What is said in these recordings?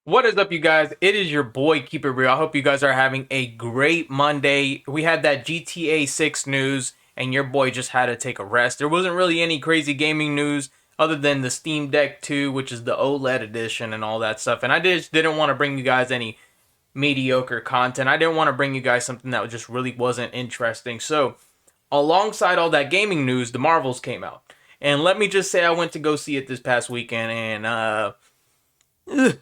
What is up, you guys? It is your boy, Keep It Real. I hope you guys are having a great Monday. We had that GTA 6 news, and your boy just had to take a rest. There wasn't really any crazy gaming news other than the Steam Deck 2, which is the OLED edition and all that stuff. And I just didn't want to bring you guys any mediocre content. I didn't want to bring you guys something that just really wasn't interesting. So, alongside all that gaming news, the Marvels came out. And let me just say, I went to go see it this past weekend, and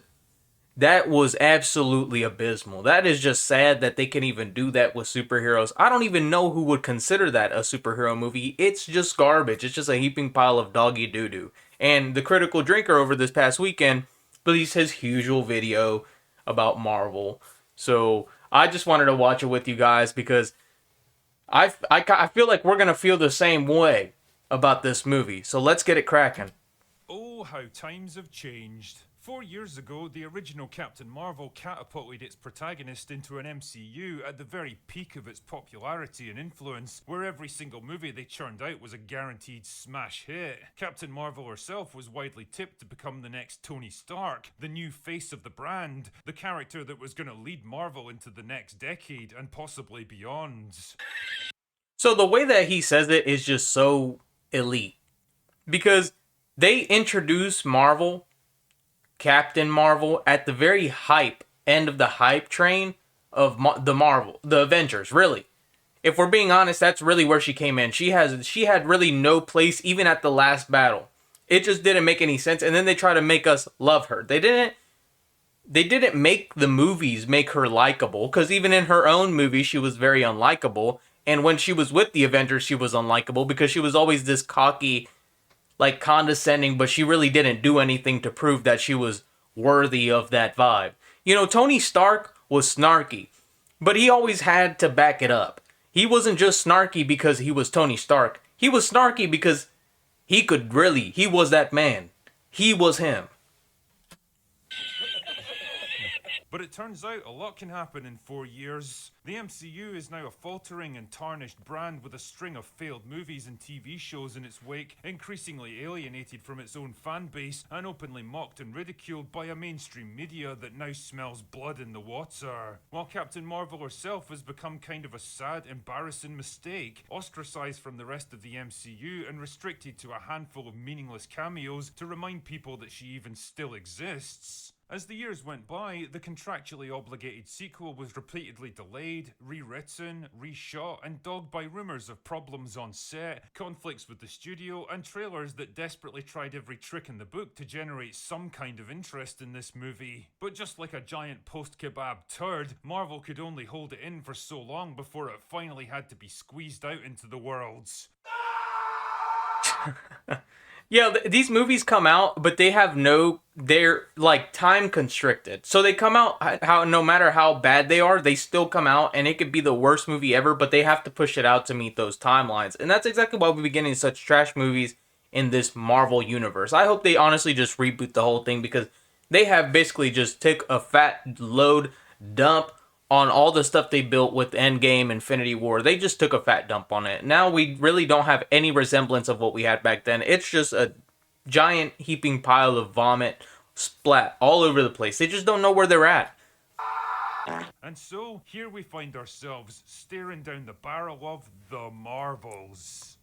that was absolutely abysmal. That is just sad that they can even do that with superheroes. I don't even know who would consider that a superhero movie. It's just garbage. It's just a heaping pile of doggy doo doo. And the Critical Drinker over this past weekend released his usual video about Marvel. So I just wanted to watch it with you guys because I feel like we're going to feel the same way about this movie. So let's get it cracking. Oh, how times have changed. 4 years ago, the original Captain Marvel catapulted its protagonist into an MCU at the very peak of its popularity and influence, where every single movie they churned out was a guaranteed smash hit. Captain Marvel herself was widely tipped to become the next Tony Stark, the new face of the brand, the character that was going to lead Marvel into the next decade and possibly beyond. So the way that he says it is just so elite because they introduced Captain Marvel, at the very end of the hype train of the Avengers. Really, if we're being honest, that's really where she came in. She had really no place even at the last battle. It just didn't make any sense. And then they try to make us love her. They didn't make the movies make her likable, because even in her own movie she was very unlikable. And when she was with the Avengers, she was unlikable because she was always this cocky, like condescending, but she really didn't do anything to prove that she was worthy of that vibe. Tony Stark was snarky, but he always had to back it up. He wasn't just snarky because he was Tony Stark. He was snarky because he was that man. He was him. But it turns out a lot can happen in 4 years. The MCU is now a faltering and tarnished brand with a string of failed movies and TV shows in its wake, increasingly alienated from its own fan base and openly mocked and ridiculed by a mainstream media that now smells blood in the water. While Captain Marvel herself has become kind of a sad, embarrassing mistake, ostracized from the rest of the MCU and restricted to a handful of meaningless cameos to remind people that she even still exists. As the years went by, the contractually obligated sequel was repeatedly delayed, rewritten, reshot, and dogged by rumours of problems on set, conflicts with the studio, and trailers that desperately tried every trick in the book to generate some kind of interest in this movie. But just like a giant post-kebab turd, Marvel could only hold it in for so long before it finally had to be squeezed out into the worlds. Yeah, these movies come out, but they're like time constricted. So they come out how no matter how bad they are, they still come out, and it could be the worst movie ever, but they have to push it out to meet those timelines. And that's exactly why we've been getting such trash movies in this Marvel universe. I hope they honestly just reboot the whole thing, because they have basically just took a fat load dump on all the stuff they built with Endgame, Infinity War. They just took a fat dump on it. Now we really don't have any resemblance of what we had back then. It's just a giant heaping pile of vomit splat all over the place. They just don't know where they're at. And so, here we find ourselves staring down the barrel of The Marvels.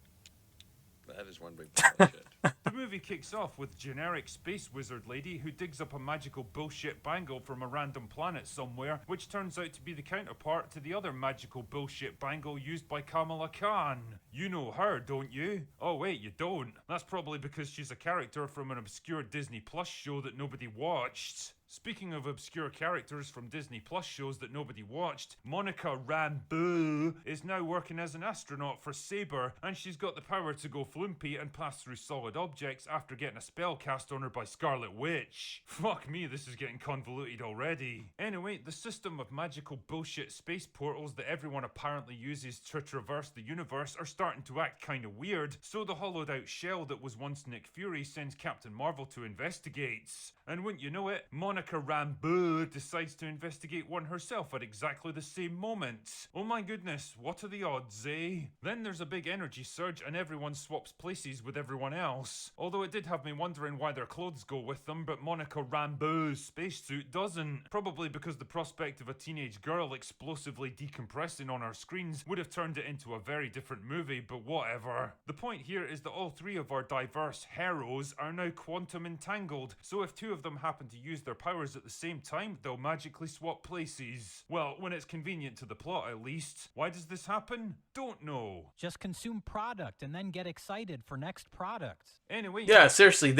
That is one big pile of shit. The movie kicks off with generic space wizard lady who digs up a magical bullshit bangle from a random planet somewhere, which turns out to be the counterpart to the other magical bullshit bangle used by Kamala Khan. You know her, don't you? Oh wait, you don't. That's probably because she's a character from an obscure Disney Plus show that nobody watched. Speaking of obscure characters from Disney Plus shows that nobody watched, Monica Rambeau is now working as an astronaut for Saber, and she's got the power to go flumpy and pass through solid objects after getting a spell cast on her by Scarlet Witch. Fuck me, this is getting convoluted already. Anyway, the system of magical bullshit space portals that everyone apparently uses to traverse the universe are starting to act kinda weird, so the hollowed out shell that was once Nick Fury sends Captain Marvel to investigate. And wouldn't you know it, Monica Monica Rambeau decides to investigate one herself at exactly the same moment. Oh my goodness, what are the odds, eh? Then there's a big energy surge and everyone swaps places with everyone else. Although it did have me wondering why their clothes go with them, but Monica Rambeau's spacesuit doesn't. Probably because the prospect of a teenage girl explosively decompressing on our screens would have turned it into a very different movie, but whatever. The point here is that all three of our diverse heroes are now quantum entangled, so if two of them happen to use their powers at the same time, they'll magically swap places. Well, when it's convenient to the plot at least. Why does this happen? Don't know. Just consume product and then get excited for next product. Anyway. Yeah, seriously,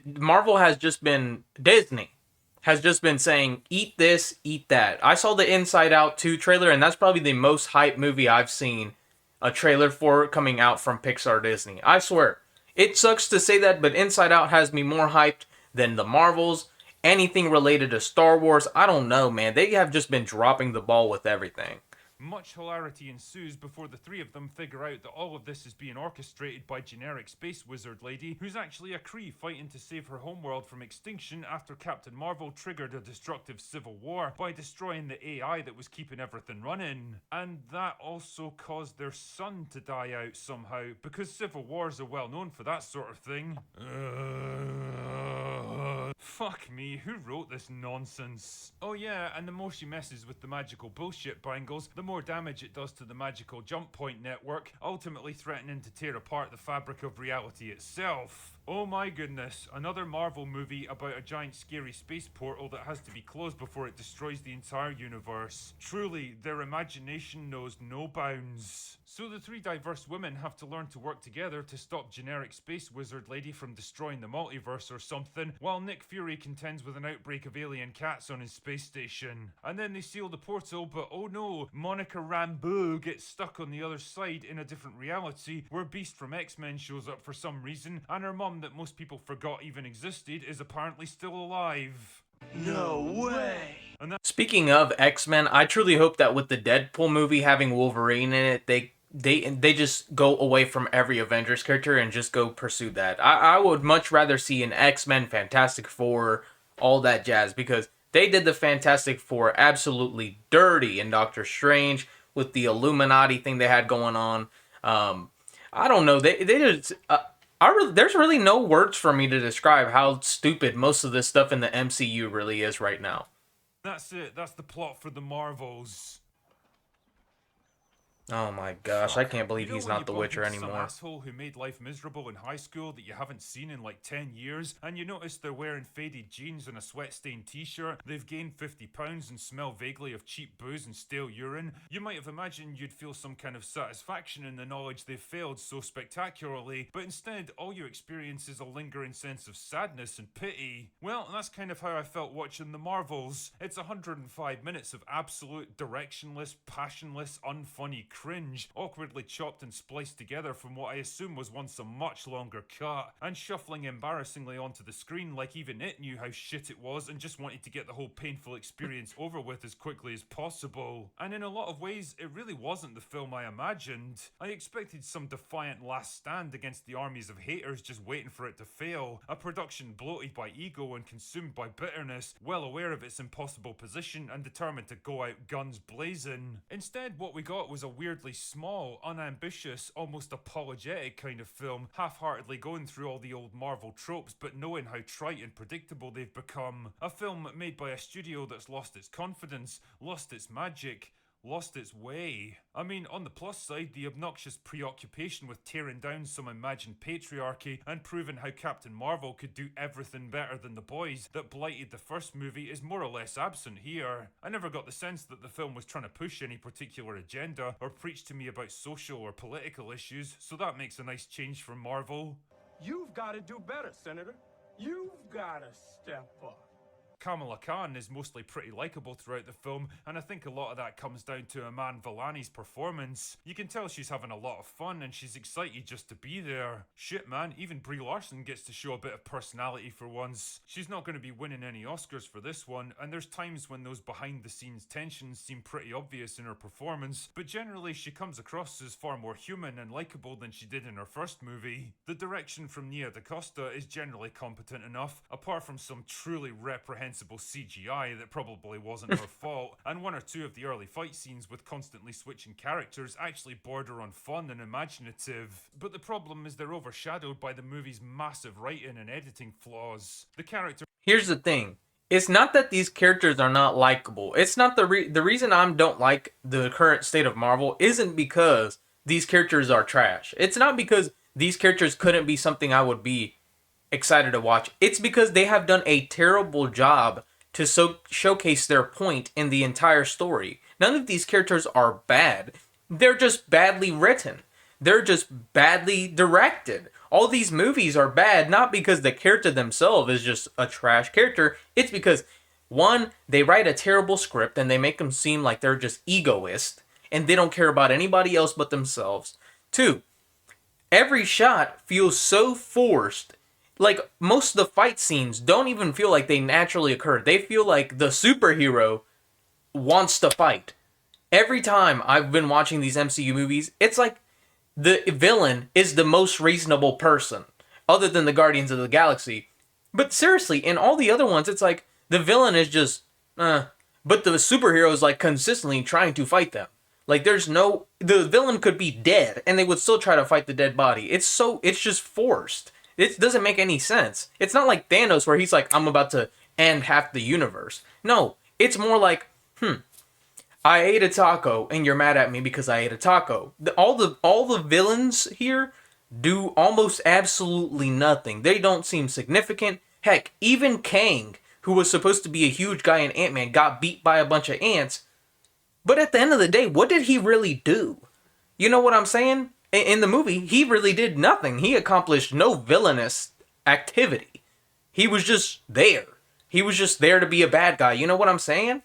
Marvel has just been Disney has just been saying eat this, eat that. I saw the Inside Out 2 trailer, and that's probably the most hyped movie I've seen a trailer for coming out from Pixar Disney. I swear. It sucks to say that, but Inside Out has me more hyped than the Marvels, anything related to Star Wars. I don't know, man. They have just been dropping the ball with everything. Much hilarity ensues before the three of them figure out that all of this is being orchestrated by generic space wizard lady, who's actually a Kree fighting to save her homeworld from extinction after Captain Marvel triggered a destructive civil war by destroying the AI that was keeping everything running. And that also caused their son to die out somehow, because civil wars are well known for that sort of thing. Fuck me, who wrote this nonsense? Oh yeah, and the more she messes with the magical bullshit bangles, the more damage it does to the magical jump point network, ultimately threatening to tear apart the fabric of reality itself. Oh my goodness, another Marvel movie about a giant scary space portal that has to be closed before it destroys the entire universe. Truly, their imagination knows no bounds. So the three diverse women have to learn to work together to stop generic space wizard lady from destroying the multiverse or something, while Nick Fury contends with an outbreak of alien cats on his space station. And then they seal the portal, but oh no, Monica Rambeau gets stuck on the other side in a different reality where Beast from X-Men shows up for some reason, and her mom that most people forgot even existed is apparently still alive. No way! Speaking of X-Men, I truly hope that with the Deadpool movie having Wolverine in it, they just go away from every Avengers character and just go pursue that. I would much rather see an X-Men, Fantastic Four, all that jazz, because they did the Fantastic Four absolutely dirty in Doctor Strange with the Illuminati thing they had going on. I don't know. They just... there's really no words for me to describe how stupid most of this stuff in the MCU really is right now. That's it. That's the plot for the Marvels. Oh my gosh, I can't believe You know he's when not you the bump Witcher into some anymore. asshole who made life miserable in high school that you haven't seen in like 10 years, and you notice they're wearing faded jeans and a sweat-stained t-shirt, they've gained 50 pounds and smell vaguely of cheap booze and stale urine. You might have imagined you'd feel some kind of satisfaction in the knowledge they've failed so spectacularly, but instead all you experience is a lingering sense of sadness and pity. Well, that's kind of how I felt watching the Marvels. It's 105 minutes of absolute directionless, passionless, unfunny cringe, awkwardly chopped and spliced together from what I assume was once a much longer cut, and shuffling embarrassingly onto the screen like even it knew how shit it was and just wanted to get the whole painful experience over with as quickly as possible. And in a lot of ways, it really wasn't the film I imagined. I expected some defiant last stand against the armies of haters just waiting for it to fail, a production bloated by ego and consumed by bitterness, well aware of its impossible position and determined to go out guns blazing. Instead, what we got was a weirdly small, unambitious, almost apologetic kind of film, half-heartedly going through all the old Marvel tropes but knowing how trite and predictable they've become. A film made by a studio that's lost its confidence, lost its magic, lost its way. I mean, on the plus side, the obnoxious preoccupation with tearing down some imagined patriarchy and proving how Captain Marvel could do everything better than the boys that blighted the first movie is more or less absent here. I never got the sense that the film was trying to push any particular agenda or preach to me about social or political issues, so that makes a nice change from Marvel. You've got to do better, Senator. You've got to step up. Kamala Khan is mostly pretty likeable throughout the film, and I think a lot of that comes down to Iman Vellani's performance. You can tell she's having a lot of fun and she's excited just to be there. Shit man, even Brie Larson gets to show a bit of personality for once. She's not going to be winning any Oscars for this one, and there's times when those behind the scenes tensions seem pretty obvious in her performance, but generally she comes across as far more human and likeable than she did in her first movie. The direction from Nia DaCosta is generally competent enough, apart from some truly reprehensible sensible CGI that probably wasn't her fault, and one or two of the early fight scenes with constantly switching characters actually border on fun and imaginative. But the problem is they're overshadowed by the movie's massive writing and editing flaws. The character Here's the thing. It's not that these characters are not likable. It's not the reason I don't like the current state of Marvel isn't because these characters are trash. It's not because these characters couldn't be something I would be excited to watch. It's because they have done a terrible job to showcase their point in the entire story. None of these characters are bad. They're just badly written. They're just badly directed. All these movies are bad not because the character themselves is just a trash character. It's because, one, they write a terrible script and they make them seem like they're just egoist and they don't care about anybody else but themselves. Two, every shot feels so forced. Like, most of the fight scenes don't even feel like they naturally occur. They feel like the superhero wants to fight. Every time I've been watching these MCU movies, it's like the villain is the most reasonable person, other than the Guardians of the Galaxy. But seriously, in all the other ones, it's like the villain is just, but the superhero is like consistently trying to fight them. Like the villain could be dead, and they would still try to fight the dead body. It's just forced. It doesn't make any sense. It's not like Thanos where he's like, I'm about to end half the universe. No, it's more like, I ate a taco and you're mad at me because I ate a taco. All the villains here do almost absolutely nothing. They don't seem significant. Heck, even Kang, who was supposed to be a huge guy in Ant-Man, got beat by a bunch of ants. But at the end of the day, what did he really do? You know what I'm saying? In the movie, he really did nothing. He accomplished no villainous activity. He was just there. He was just there to be a bad guy. You know what I'm saying?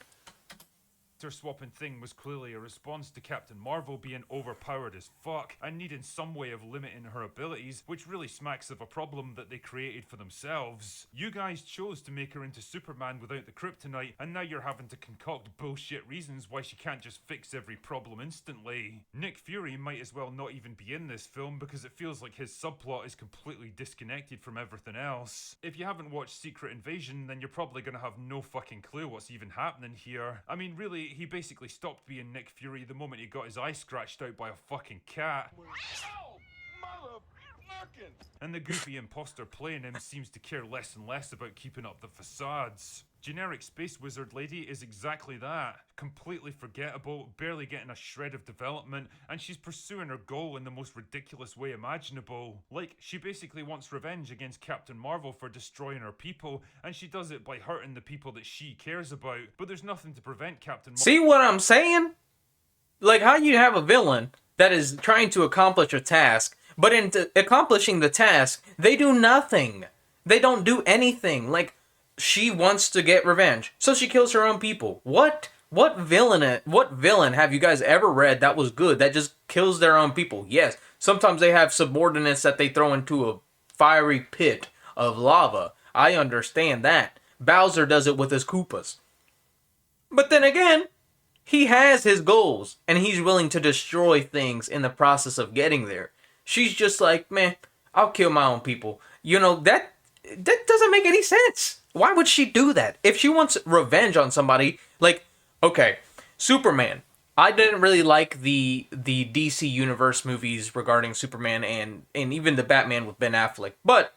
swapping thing was clearly a response to Captain Marvel being overpowered as fuck and needing some way of limiting her abilities, which really smacks of a problem that they created for themselves. You guys chose to make her into Superman without the kryptonite, and now you're having to concoct bullshit reasons why she can't just fix every problem instantly. Nick Fury might as well not even be in this film because it feels like his subplot is completely disconnected from everything else. If you haven't watched Secret Invasion, then you're probably gonna have no fucking clue what's even happening here. I mean, really, he basically stopped being Nick Fury the moment he got his eye scratched out by a fucking cat. And the goofy imposter playing him seems to care less and less about keeping up the facades. Generic space wizard lady is exactly that. Completely forgettable, barely getting a shred of development, and she's pursuing her goal in the most ridiculous way imaginable. Like, she basically wants revenge against Captain Marvel for destroying her people, and she does it by hurting the people that she cares about. But there's nothing to prevent Captain Marvel. See what I'm saying? Like, how you have a villain that is trying to accomplish a task, but in accomplishing the task, they do nothing. They don't do anything. Like, she wants to get revenge, so she kills her own people. What villain have you guys ever read that was good, that just kills their own people? Yes, sometimes they have subordinates that they throw into a fiery pit of lava. I understand that. Bowser does it with his Koopas. But then again, he has his goals, and he's willing to destroy things in the process of getting there. She's just like, man, I'll kill my own people. You know, that doesn't make any sense. Why would she do that? If she wants revenge on somebody, like, okay, Superman. I didn't really like the DC Universe movies regarding Superman and even the Batman with Ben Affleck. But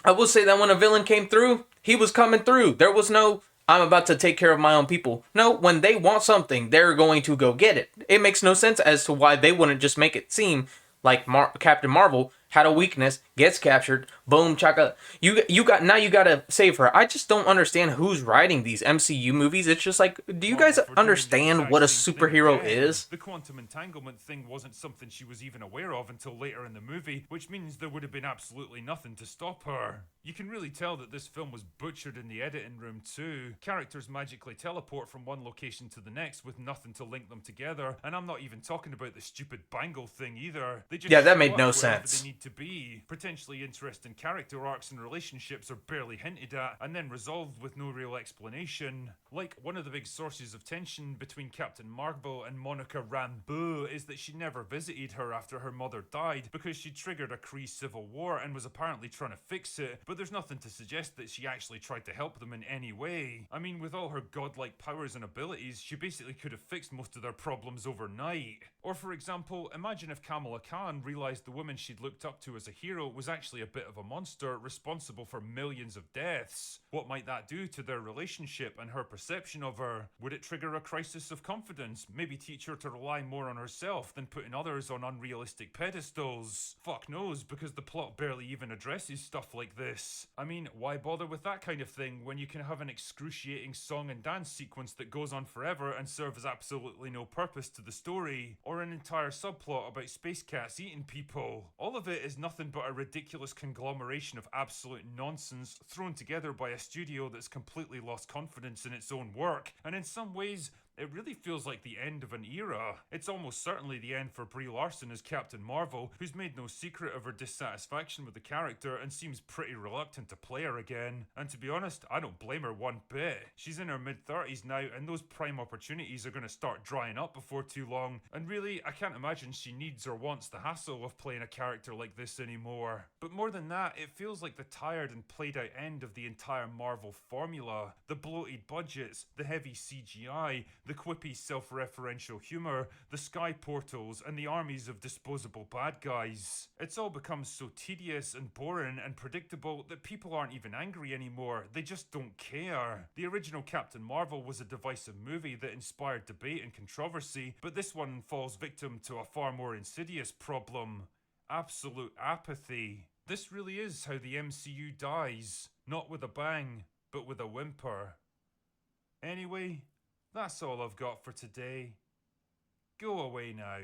I will say that when a villain came through, he was coming through. There was no, I'm about to take care of my own people. No, when they want something, they're going to go get it. It makes no sense as to why they wouldn't just make it seem like Captain Marvel had a weakness, gets captured, boom, chaka. You gotta save her. I just don't understand who's writing these MCU movies. It's just like, do you guys understand what a superhero is? The quantum entanglement thing wasn't something she was even aware of until later in the movie, which means there would have been absolutely nothing to stop her. You can really tell that this film was butchered in the editing room too. Characters magically teleport from one location to the next with nothing to link them together, and I'm not even talking about the stupid bangle thing either. They just Yeah, that made show no up wherever sense. they need to be. Potentially interesting and character arcs and relationships are barely hinted at and then resolved with no real explanation. Like, one of the big sources of tension between Captain Marvel and Monica Rambeau is that she never visited her after her mother died because she triggered a Kree civil war and was apparently trying to fix it, but there's nothing to suggest that she actually tried to help them in any way. I mean, with all her godlike powers and abilities, she basically could have fixed most of their problems overnight. Or for example, imagine if Kamala Khan realised the woman she'd looked up to as a hero was actually a bit of a monster responsible for millions of deaths. What might that do to their relationship and her perception of her? Would it trigger a crisis of confidence? Maybe teach her to rely more on herself than putting others on unrealistic pedestals? Fuck knows, because the plot barely even addresses stuff like this. I mean, why bother with that kind of thing when you can have an excruciating song and dance sequence that goes on forever and serves absolutely no purpose to the story? Or an entire subplot about space cats eating people? All of it is nothing but a ridiculous conglomeration of absolute nonsense thrown together by a studio that's completely lost confidence in its own work, and in some ways, it really feels like the end of an era. It's almost certainly the end for Brie Larson as Captain Marvel, who's made no secret of her dissatisfaction with the character and seems pretty reluctant to play her again. And to be honest, I don't blame her one bit. She's in her mid-30s now, and those prime opportunities are going to start drying up before too long. And really, I can't imagine she needs or wants the hassle of playing a character like this anymore. But more than that, it feels like the tired and played out end of the entire Marvel formula. The bloated budgets, the heavy CGI, the quippy self-referential humour, the sky portals, and the armies of disposable bad guys. It's all become so tedious and boring and predictable that people aren't even angry anymore, they just don't care. The original Captain Marvel was a divisive movie that inspired debate and controversy, but this one falls victim to a far more insidious problem: absolute apathy. This really is how the MCU dies. Not with a bang, but with a whimper. Anyway, that's all I've got for today. Go away now.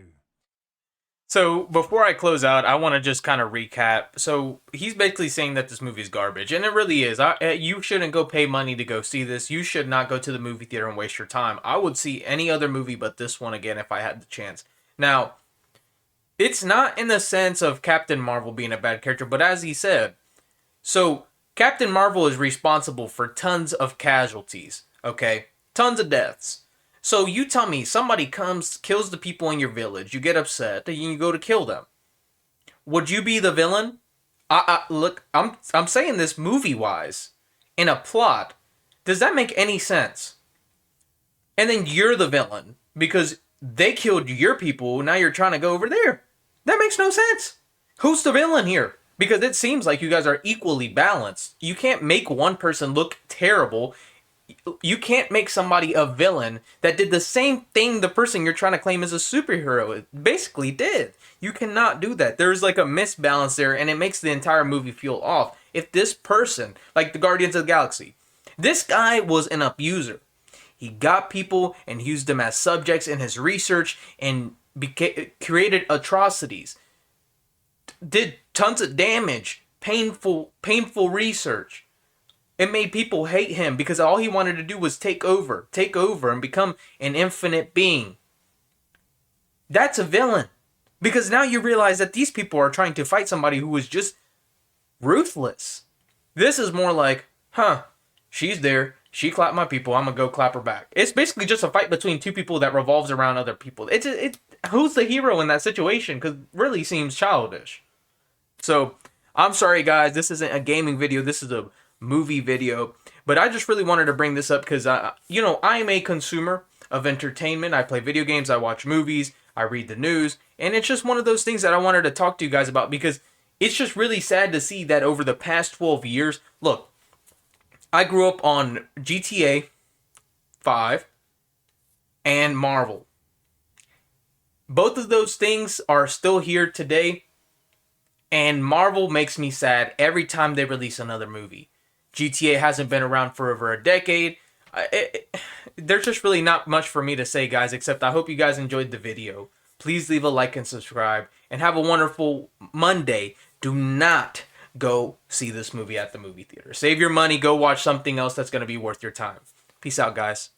So before I close out, I want to just kind of recap. So he's basically saying that this movie is garbage, and it really is. You shouldn't go pay money to go see this. You should not go to the movie theater and waste your time. I would see any other movie but this one again if I had the chance. Now, it's not in the sense of Captain Marvel being a bad character, but as he said, so Captain Marvel is responsible for tons of casualties, okay? Tons of deaths. So you tell me somebody comes, kills the people in your village, you get upset, and you go to kill them. Would you be the villain? Look, I'm saying this movie-wise. In a plot, does that make any sense? And then you're the villain because they killed your people, now you're trying to go over there. That makes no sense. Who's the villain here? Because it seems like you guys are equally balanced. You can't make one person look terrible. You can't make somebody a villain that did the same thing the person you're trying to claim as a superhero basically did. You cannot do that. There's like a misbalance there, and it makes the entire movie feel off. If this person, like the Guardians of the Galaxy, this guy was an abuser. He got people and used them as subjects in his research and created atrocities. Did tons of damage, painful research. It made people hate him because all he wanted to do was take over and become an infinite being. That's a villain. Because now you realize that these people are trying to fight somebody who was just ruthless. This is more like, she's there, she clapped my people, I'm gonna go clap her back. It's basically just a fight between two people that revolves around other people. It's who's the hero in that situation? Because it really seems childish. So, I'm sorry guys, this isn't a gaming video, this is a movie video, but I just really wanted to bring this up because I am a consumer of entertainment. I play video games, I watch movies, I read the news, and it's just one of those things that I wanted to talk to you guys about because it's just really sad to see that over the past 12 years, look, I grew up on GTA 5 and Marvel. Both of those things are still here today, and Marvel makes me sad every time they release another movie. GTA hasn't been around for over a decade. There's just really not much for me to say, guys, except I hope you guys enjoyed the video. Please leave a like and subscribe, and have a wonderful Monday. Do not go see this movie at the movie theater. Save your money, go watch something else that's going to be worth your time. Peace out, guys.